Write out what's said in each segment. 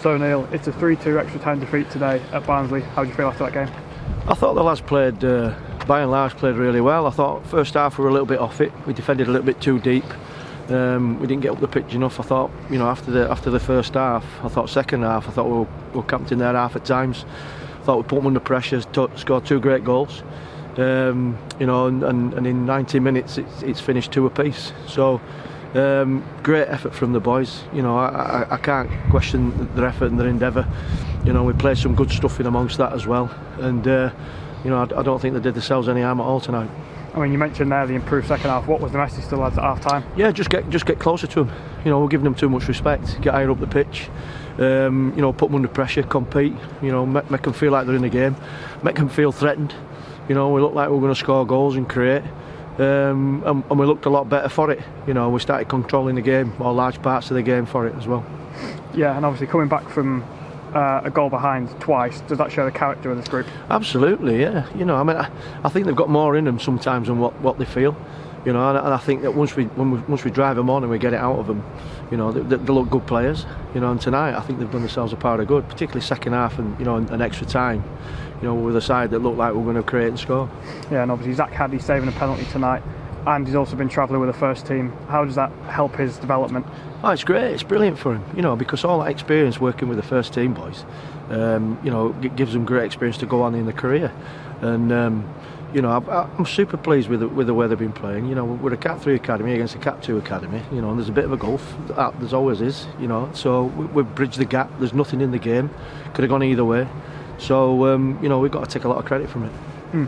So Neil, it's a 3-2 extra time defeat today at Barnsley. How do you feel after that game? I thought the lads played, by and large, played really well. I thought first half we were a little bit off it. We defended a little bit too deep. We didn't get up the pitch enough. I thought, after the first half, I thought second half, I thought we were camped in their half at times. I thought we put them under pressure, scored 2 great goals. And in 90 minutes it's finished 2 apiece. So great effort from the boys. I can't question their effort and their endeavour. We played some good stuff in amongst that as well, and I don't think they did themselves any harm at all tonight. I mean, you mentioned there the improved second half. What was the message to the lads at half time? Yeah, just get closer to them. We're giving them too much respect. Get higher up the pitch. Put them under pressure, compete. Make them feel like they're in the game. Make them feel threatened. We looked like we were going to score goals and create. And we looked a lot better for it. We started controlling the game, or large parts of the game for it as well. Yeah, and obviously coming back from a goal behind twice, does that show the character of this group? Absolutely, yeah. I think they've got more in them sometimes than what they feel. And I think that once we drive them on and we get it out of them, they look good players. And tonight I think they've done themselves a power of good, particularly second half and an extra time. With a side that looked like we're going to create and score. Yeah, and obviously Zach Hadley saving a penalty tonight, and he's also been travelling with the first team. How does that help his development? Oh, it's great. It's brilliant for him. Because all that experience working with the first team boys, it gives them great experience to go on in their career. And I'm super pleased with the way they've been playing. We're a Cat 3 academy against a Cat 2 academy. And there's a bit of a gulf. There's always is. So we've bridged the gap. There's nothing in the game. Could have gone either way. So we've got to take a lot of credit from it.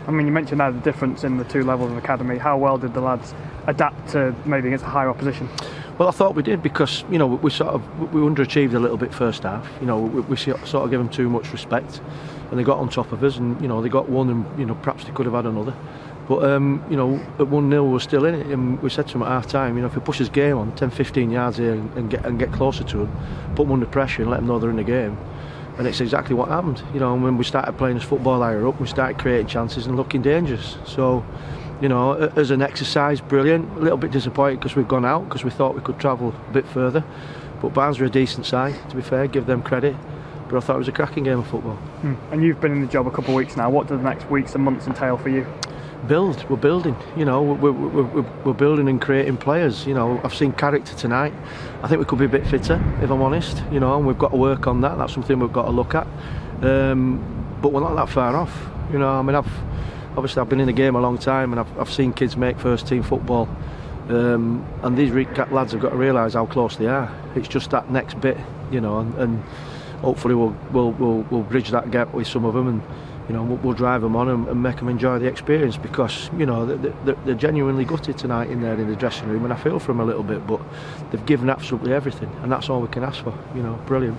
I mean, you mentioned now the difference in the 2 levels of academy. How well did the lads adapt to maybe against a higher opposition? Well, I thought we did, because we underachieved a little bit first half. We sort of gave them too much respect, and they got on top of us, and they got one, and perhaps they could have had another. But at 1-0 we're still in it, and we said to them at half time, if we push this game on 10-15 yards here and get closer to them, put them under pressure and let them know they're in the game. And it's exactly what happened. When we started playing this football higher up, we started creating chances and looking dangerous. So, as an exercise, brilliant. A little bit disappointed because we've gone out, because we thought we could travel a bit further. But Barnsley are a decent side, to be fair, give them credit. But I thought it was a cracking game of football. And you've been in the job a couple of weeks now. What do the next weeks and months entail for you? We're building. We're building and creating players. I've seen character tonight. I think we could be a bit fitter, if I'm honest. And we've got to work on that. That's something we've got to look at. But we're not that far off. I've been in the game a long time, and I've seen kids make first team football. And these lads have got to realise how close they are. It's just that next bit, and hopefully we'll bridge that gap with some of them, and we'll drive them on and make them enjoy the experience, because they're genuinely gutted tonight in the dressing room, and I feel for them a little bit, but they've given absolutely everything, and that's all we can ask for. Brilliant.